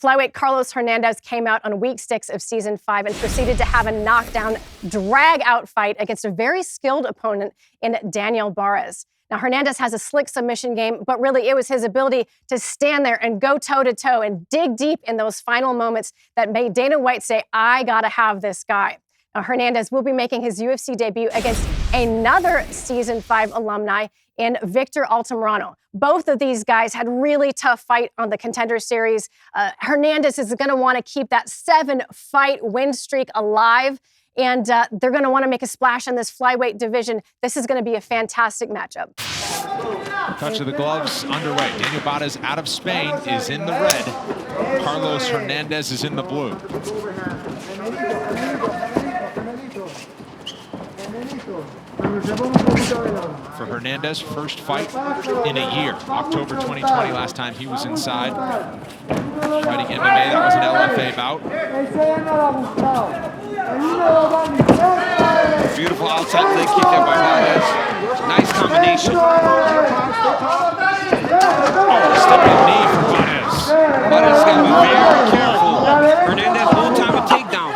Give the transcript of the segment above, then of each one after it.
Flyweight Carlos Hernandez came out on week 6 of season 5 and proceeded to have a knockdown, drag-out fight against a very skilled opponent in Daniel Barez. Now, Hernandez has a slick submission game, but really it was his ability to stand there and go toe-to-toe and dig deep in those final moments that made Dana White say, I gotta have this guy. Now, Hernandez will be making his UFC debut against another Season 5 alumni in Victor Altamirano. Both of these guys had really tough fight on the Contender Series. Hernandez is going to want to keep that 7-fight win streak alive, and they're going to want to make a splash in this flyweight division. This is going to be a fantastic matchup. Touch of the gloves underway. Daniel Barez out of Spain is in the red. Carlos Hernandez is in the blue. For Hernandez, first fight in a year. October 2020, last time he was inside. Fighting MMA, that was an LFA bout. Beautiful outside leg kick there by Barez. Nice combination. Oh, stepping knee for Barez. Barez got to be very careful. Hernandez won't time a takedown.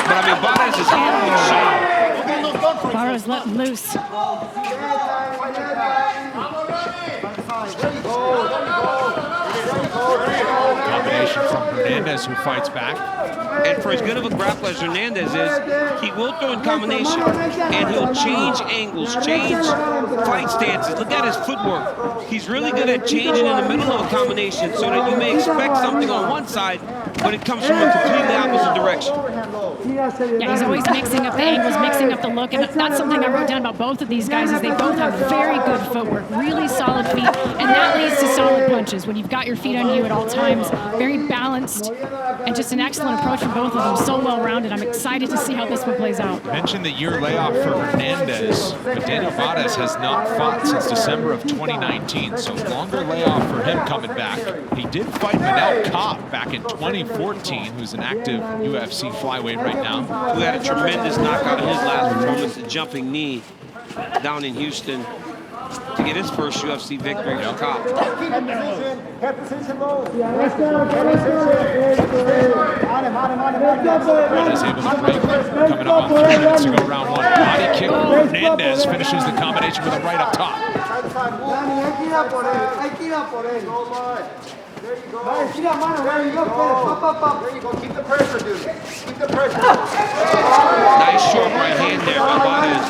But I mean, Barez is handling shot. Barez let him loose. Combination from Hernandez, who fights back. And for as good of a grappler as Hernandez is, he will throw in combination. And he'll change angles, change fight stances. Look at his footwork. He's really good at changing in the middle of a combination so that you may expect something on one side, but it comes from a completely opposite direction. Yeah, he's always mixing up the angles, mixing up the look, and that's something I wrote down about both of these guys is they both have very good footwork, really solid feet, and that leads to solid punches. When you've got your feet under you at all times, very balanced, and just an excellent approach from both of them, so well-rounded. I'm excited to see how this one plays out. Mentioned the year layoff for Hernandez, but Daniel Barez has not fought since December of 2019, so longer layoff for him coming back. He did fight Manel Kape back in 2014, who's an active UFC flyweight right now. Who had a tremendous knockout in his last performance, the jumping knee down in Houston to get his first UFC victory for Kape. Barez able to break, coming up on 3 minutes to go round 1. Body kick, Hernandez finishes the combination with a right up top. There you go. There you go. Keep the pressure, dude. Keep the pressure. Nice short right hand there by Barez.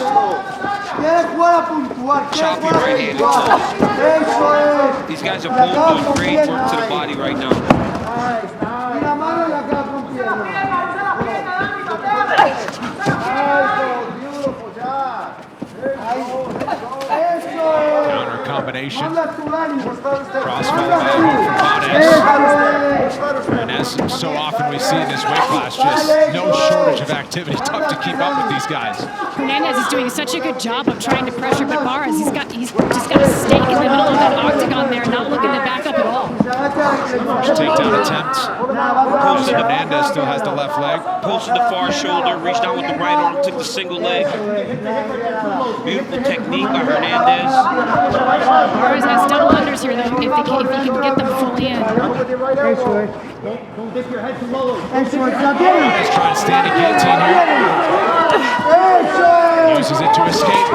Choppy right hand. These guys are both doing great work to the body right now. Counter combination. Crossfire from Barez. And as so often we see in this weight class, just no shortage of activity. Tough to keep up with these guys. Hernandez is doing such a good job of trying to pressure, but Barez, he's just got a stake in the middle of that octagon there, not looking to back up at all. First takedown attempt. Hernandez still has the left leg. Posted the far shoulder, reached out with the right arm, took the single leg. Beautiful technique by Hernandez. Barez has double unders here, though, if he can get them fully in. Barez trying to stand a guillotine here. Uses it to escape.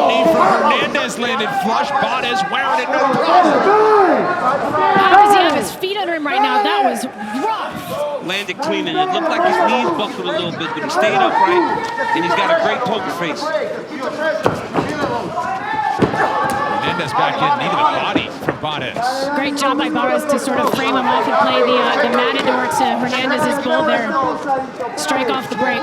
Knee from Hernandez landed flush. Barez wearing it, no problem. How does he have his feet under him right now? That was rough. Landed clean, and it looked like his knees buckled a little bit, but he stayed upright, and he's got a great poker face. Hernandez back in, knee to the body from Barez. Great job by Barez to sort of frame him off and play the matador to Hernandez's bull there. Strike off the break.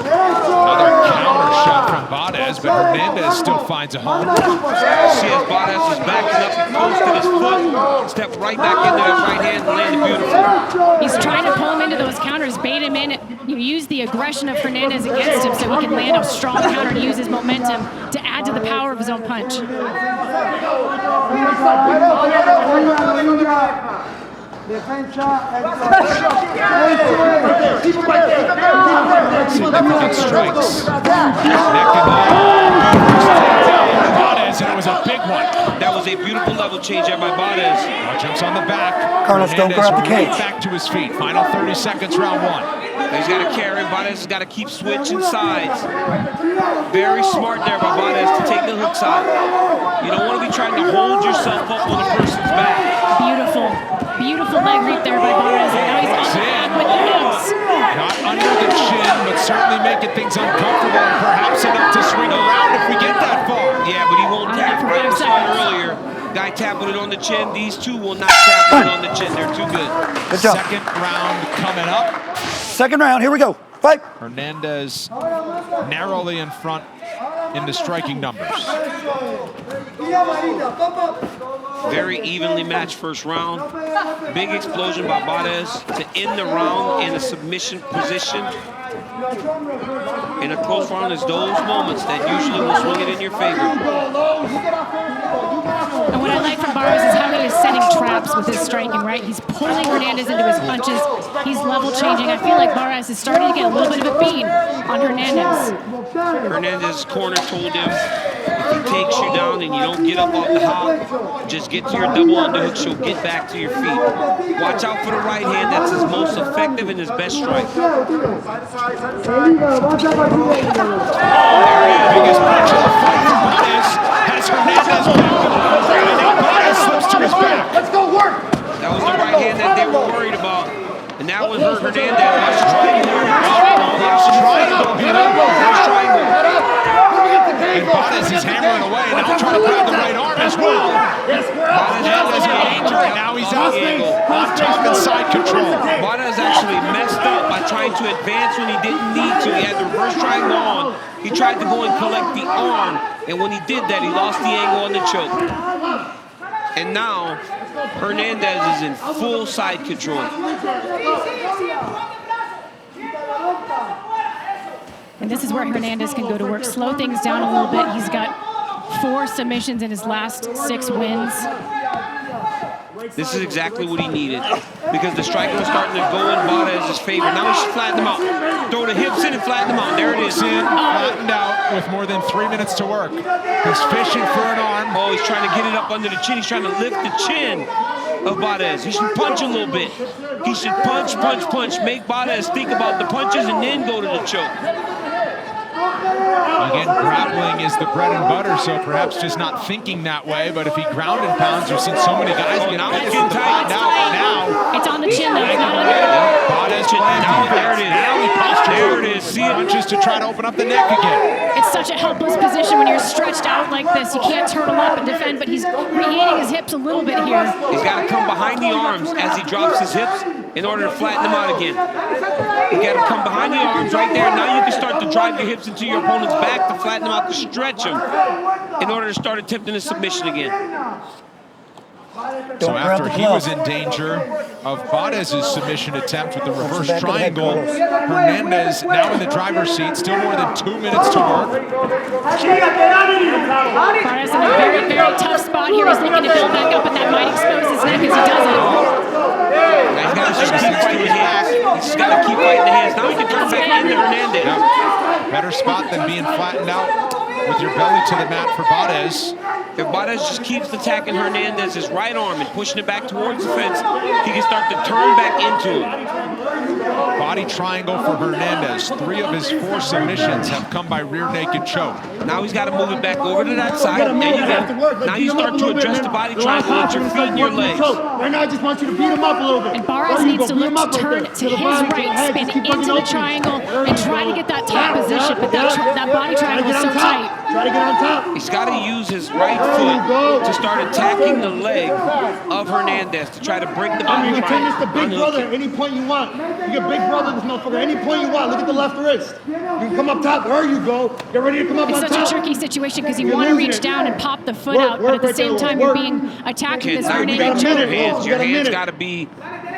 Another counter shot from Barez, but Hernandez still finds a home. See as Barez is backing up, he posted his foot, stepped right back into that right hand and landed beautiful. He's trying to pull him into those counters, bait him in, use the aggression of Hernandez against him so he can land a strong counter and use his momentum to add to the power of his own punch. Defensa. significant strikes. Neck and Barez, and it was a big one. That was a beautiful level change there by Barez. Jumps on the back. Carlos, don't grab the cage. Right back to his feet. Final 30 seconds, round one. He's got to carry. Barez has got to keep switching sides. Very smart there by Barez to take the hook side. You don't want to be trying to hold yourself up on the person's back. Beautiful. Beautiful leg reap there by Barez. And now he's on the back with the hooks. Not under the chin, but certainly making things uncomfortable and perhaps enough to swing around if we get that far. Yeah, but he won't tap. Right, we saw it earlier. Guy tapping it on the chin. These two will not tap it on the chin. They're too good. Good job. Second round coming up. Second round, here we go. Fight. Hernandez narrowly in front in the striking numbers. Very evenly matched first round. Big explosion by Barez to end the round in a submission position. In a close round is those moments that usually will swing it in your favor. And what I like from Barez is how he is setting traps with his striking, right? He's pulling Hernandez into his punches. He's level changing. I feel like Barez is starting to get a little bit of a beat on Hernandez. Hernandez's corner told him, if he takes you down and you don't get up off the hop, just get to your double underhook, she'll get back to your feet. Watch out for the right hand. That's his most effective and his best strike. There it is. Biggest punch of the fight from Barez has Hernandez back. And now Barez slips to his back. Let's go work. That was the right hand that they were worried about. And that was hurt Hernandez. Watch the triangle. And Barez is hammering away, and now trying to grab the right arm as well. Hernandez in danger, and now he's out on top and side control. Barez actually messed up by trying to advance when he didn't need to. He had the reverse triangle on. He tried to go and collect the arm, and when he did that, he lost the angle on the choke. And now, Hernandez is in full side control. And this is where Hernandez can go to work, slow things down a little bit. He's got 4 submissions in his last 6 wins. This is exactly what he needed because the striker was starting to go in Barez's favor. Now he should flatten him out. Throw the hips in and flatten him out. There it is. Flattened out with more than 3 minutes to work. He's fishing for an arm. Oh, he's trying to get it up under the chin. He's trying to lift the chin of Barez. He should punch a little bit. He should punch, punch, punch. Make Barez think about the punches and then go to the choke. Again, grappling is the bread and butter, so perhaps just not thinking that way. But if he ground and pounds, we've seen so many guys get now out it's getting tight. now. It's on the chin, though. It's not under. Barez playing defense. There it is. Now he postures. There it is. See it? Punches to try to open up the neck again. It's such a helpless position when you're stretched out like this. You can't turtle up and defend, but he's regaining his hips a little bit here. He's got to come behind the arms as he drops his hips in order to flatten them out again. You got to come behind the arms right there. Now you can start to drive your hips into your opponent's back to flatten them out, to stretch them in order to start attempting a submission again. So after he was in danger of Barez's submission attempt with the reverse triangle, Hernandez now in the driver's seat, still more than 2 minutes to work. Barez in a very, very tough spot here. He's looking to build back up, and that might expose his neck as he does it. He's got to just keep fighting the hands. He's just got to keep fighting the hands. Now he can turn back into Hernandez. Yeah. Better spot than being flattened out with your belly to the mat for Barez. If Barez just keeps attacking Hernandez's right arm and pushing it back towards the fence, he can start to turn back into it. Body triangle for Hernandez. 3 of his 4 submissions have come by rear naked choke. Now he's got to move it back over to that side. Now you start to address the body triangle with your feet and your legs. Right now, I just want you to beat him up a little bit. And Barez needs to look to turn to his right, spin into the triangle, and try to get that top position. But that body triangle is so tight. Try to get on top. He's got to use his right foot to start attacking the leg of Hernandez to try to break the body You can turn this to triangle. big brother at any point you want. You get big brother this motherfucker at any point you want. Look at the left wrist. You can come up top. There you go. Get ready to come up It's on such top. a tricky situation because you want to reach down and pop the foot out, but at the same time you're being attacked with this Now rear you naked got choke. your hands. Your You got a hands minute. got to be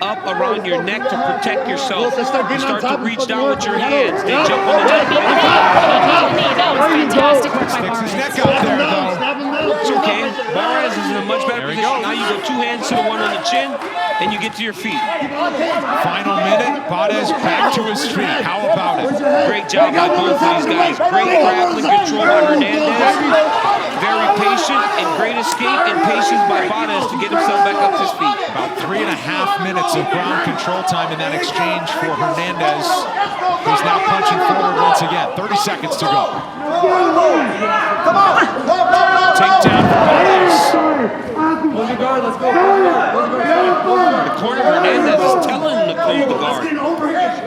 up around your neck to protect yourself. Let's start You getting on start to top. reach down with your Yeah. hands. They Yeah. jump on the neck. That was fantastic work by Sticks his Barez. neck out there, though. Snap him down. It's okay. Barez is in a much better position. Now you go 2 hands to the one on the chin, and you get to your feet. Final minute, Barez back to his feet. How about it? Great job by both of these guys. Great grappling control by Hernandez. Very patient and great escape and patience by Barez to get himself back up to his feet. About 3.5 minutes of ground control time in that exchange for Hernandez. He's now punching forward once again. 30 seconds to go. Takedown for Barez. The corner of Hernandez is telling him to close the guard.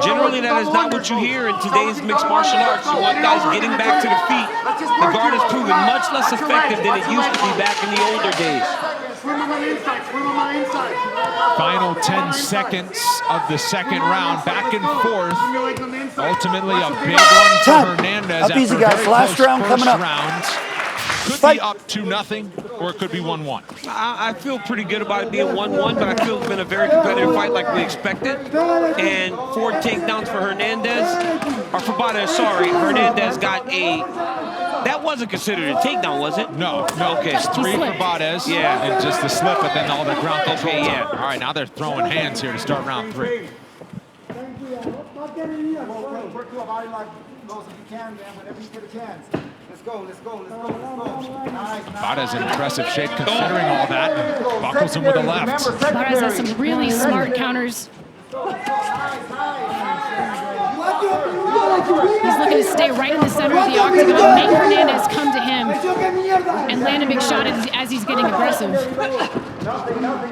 Generally, that is not what you hear in today's mixed martial arts. You want guys getting back to the feet. The guard has proven much less effective than it used to be back in the older days. Final 10 seconds of the second round, back and forth. Ultimately, a big one for Hernandez. Up easy, guys. Last round coming up. Could be up 2-0, or it could be 1-1. I feel pretty good about it being 1-1, but I feel it's been a very competitive fight like we expected. And 4 takedowns for Hernandez, or for Barez, sorry. Hernandez got a... That wasn't considered a takedown, was it? No. Okay, it's 3 for Barez. Yeah. And just the slip, but then all the ground control. Okay, yeah. All right, now they're throwing hands here to start round 3. Barez in impressive shape considering all that. And buckles him with a left. Barez has some really smart counters. He's looking to stay right in the center of the octagon, make Hernandez come to him, and land a big shot as he's getting aggressive. Another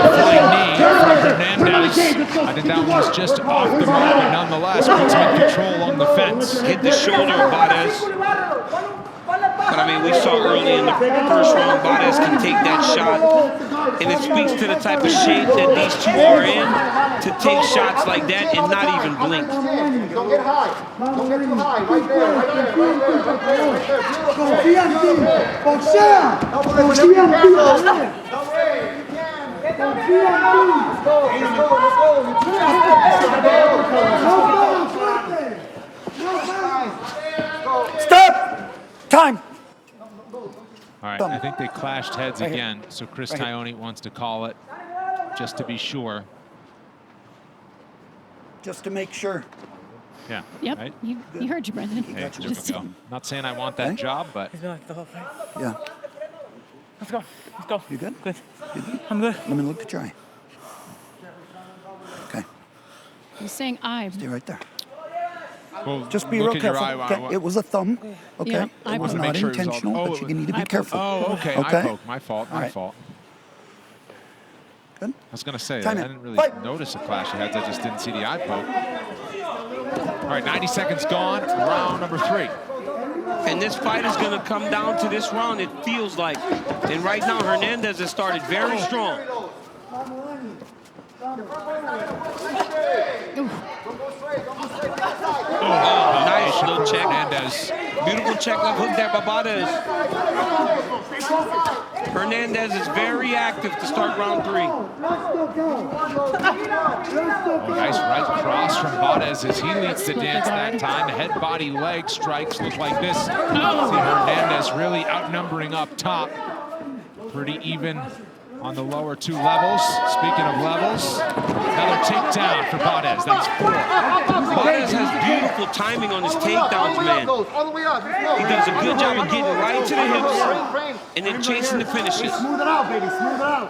flying knee from Hernandez. I think that one was just off the mark, but nonetheless puts him in control along the fence. Hit the shoulder of Barez. But I mean, we saw early in the first round, Barez can take that shot. And it speaks to the type of shape that these two are in to take shots like that and not even blink. Don't get high. Don't get too high. Right there, right there, right there, right there, right there. Confía en ti. Boxea. Confía en ti. Don't worry. You can. Confía en ti. Let's go. Stop! Time! All right, I think they clashed heads again, so Chris Tione wants to call it just to be sure. Just to make sure. Yeah. Yep, right? you heard you, Brendan. Hey, not saying I want that job, but Yeah. Let's go. You good? Good. You good? I'm good. Let me look at your eye. Okay. He's saying I. Stay right there. well, Just be look real at your careful. eye. Okay. It was a thumb. Okay. Yeah, it was I not make sure it was all- intentional, but you need to be careful. Oh, okay. Okay. I poke. My fault. All right. fault. Good. I was going to say, Time I it. didn't really Fight. notice a clash of heads. I just didn't see the eye poke. All right, 90 seconds gone. Round number 3. And this fight is going to come down to this round, it feels like. And right now, Hernandez has started very strong. Oh, nice little check. Hernandez. Beautiful check left hook there by Barez. Hernandez is very active to start round 3. Nice right cross from Barez as he leads the dance that time. Head, body, leg strikes look like this. See Hernandez really outnumbering up top. Pretty even on the lower 2 levels. Speaking of levels, another takedown for Barez. That's 4. Barez has beautiful timing on his takedowns, man. He does a good job of getting right to the hips and then chasing the finishes. Smooth it out, baby. Smooth it out.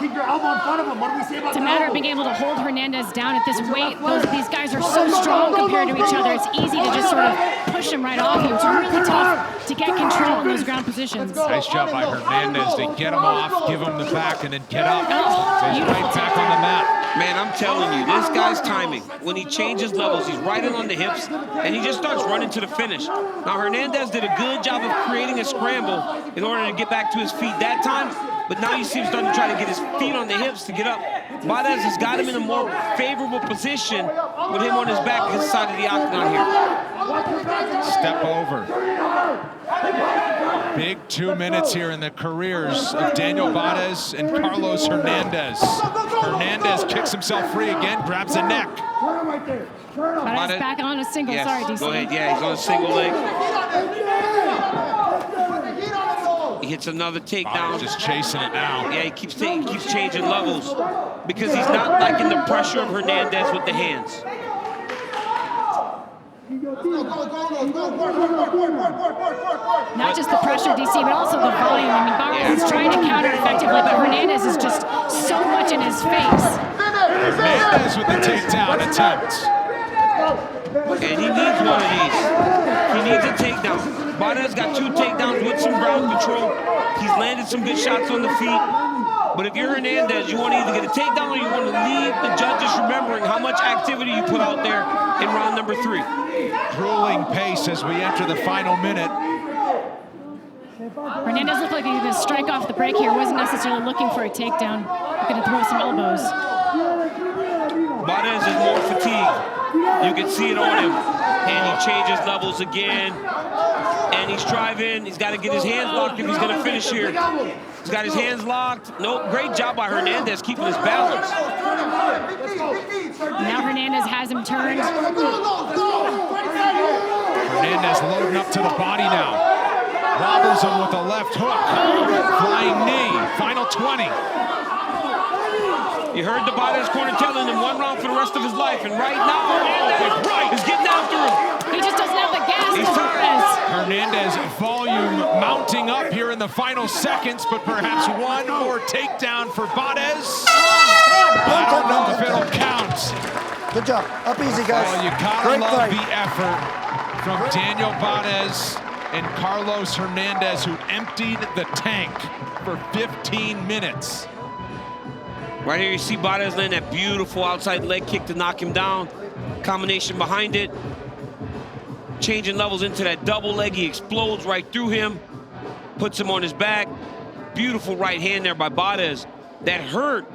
Keep your elbow in front of him. What do we say about It's a matter of being able to hold Hernandez down at this weight. These guys are so strong compared to each other. It's easy to just sort of push them right off you. It's really tough to get control in those ground positions. Nice job by Hernandez to get him off, give him the back, and then get up. He's right back on the mat. Man, I'm telling you, this guy's timing. When he changes levels, he's right in on the hips, and he just starts running to the finish. Now, Hernandez did a good job of creating a scramble in order to get back to his feet that time, but now you see him starting to try to get his feet on the hips to get up. Barez has got him in a more favorable position with him on his back, his side of the octagon here. Step over. Big 2 minutes here in the careers of Daniel Barez and Carlos Hernandez. Hernandez kicks himself free again, grabs the neck. Barez back on a single. Yes, Sorry, DC. go ahead. Yeah, he's on a single leg. hits another takedown. Just chasing it now. Yeah, he keeps changing levels because he's not liking the pressure of Hernandez with the hands. Not just the pressure, DC, but also the volume. I mean, Barez is trying to counter effectively, but Hernandez is just so much in his face. Hernandez with the takedown attempt. And he needs one of these. He needs a takedown. Barez got 2 takedowns with some ground control. He's landed some good shots on the feet. But if you're Hernandez, you want to either get a takedown or you want to leave the judges remembering how much activity you put out there in round number 3. Grueling pace as we enter the final minute. Hernandez looked like he was going to strike off the break here. Wasn't necessarily looking for a takedown. Going to throw some elbows. Barez is more fatigued. You can see it on him. And he changes levels again. And he's driving. He's got to get his hands locked if he's going to finish here. He's got his hands locked. Nope, great job by Hernandez keeping his balance. Now Hernandez has him turned. Hernandez loading up to the body now. Wobbles him with a left hook. Flying knee. Final 20. You heard the Barez corner telling him 1 round for the rest of his life. And right now, Hernandez is getting after him. He just doesn't have the gas. He's tired. Hernandez volume mounting up here in the final seconds, but perhaps one more takedown for Barez. I don't know if it'll count. Good job. Up easy, guys. Oh, you gotta Great love fight. the effort from Daniel Barez and Carlos Hernandez, who emptied the tank for 15 minutes. Right here, you see Barez land that beautiful outside leg kick to knock him down. Combination behind it. Changing levels into that double leg. He explodes right through him. Puts him on his back. Beautiful right hand there by Barez. That hurt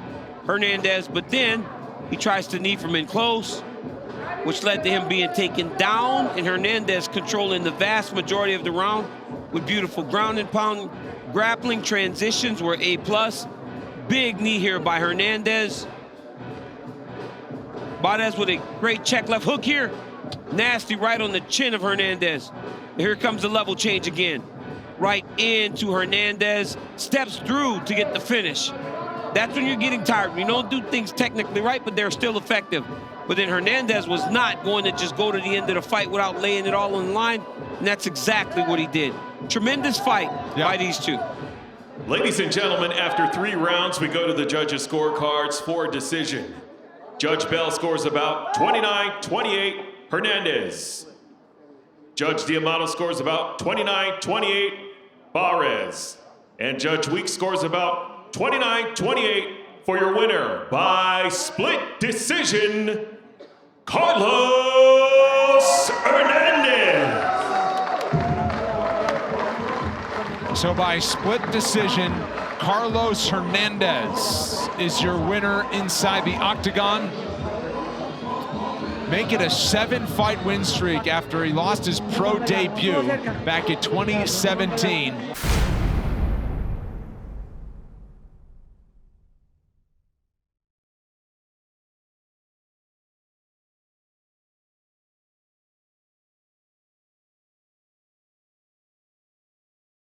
Hernandez, but then he tries to knee from in close, which led to him being taken down, and Hernandez controlling the vast majority of the round with beautiful ground and pound. Grappling transitions were A+. Big knee here by Hernandez. Barez with a great check left hook here. Nasty right on the chin of Hernandez. And here comes the level change again. Right into Hernandez. Steps through to get the finish. That's when you're getting tired. You don't do things technically right, but they're still effective. But then Hernandez was not going to just go to the end of the fight without laying it all on the line. And that's exactly what he did. Tremendous fight by these two. Ladies and gentlemen, after 3 rounds, we go to the judges' scorecards for decision. Judge Bell scores about 29-28 Hernandez. Judge Diamano scores about 29-28 Barez. And Judge Weeks scores about 29-28 for your winner by split decision, Carlos Hernandez. So by split decision, Carlos Hernandez is your winner inside the Octagon. Make it a 7-fight win streak after he lost his pro debut back in 2017.